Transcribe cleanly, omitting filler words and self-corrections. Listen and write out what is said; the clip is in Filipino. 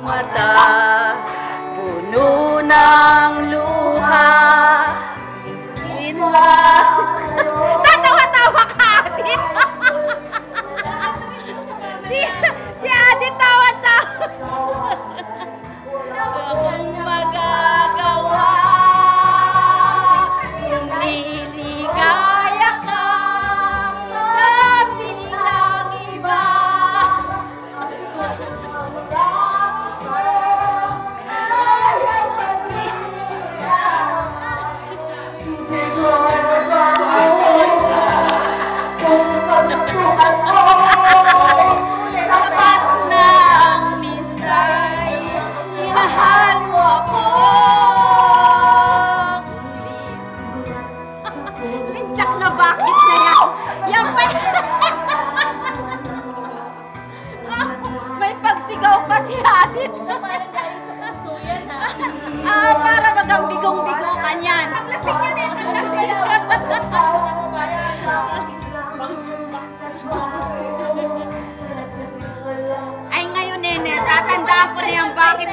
mata, puno ng luha. Tatawa-tawa ka, Adi. Si Adi tawa-tawa. Kung magagawa, niligaya ka sa piling iba. Bakit na yan? Yan pa may pagsigaw pa si Adit. Para magambigong-bigo ka niyan. Ay ngayon, nene, tatandaan ko na yan bakit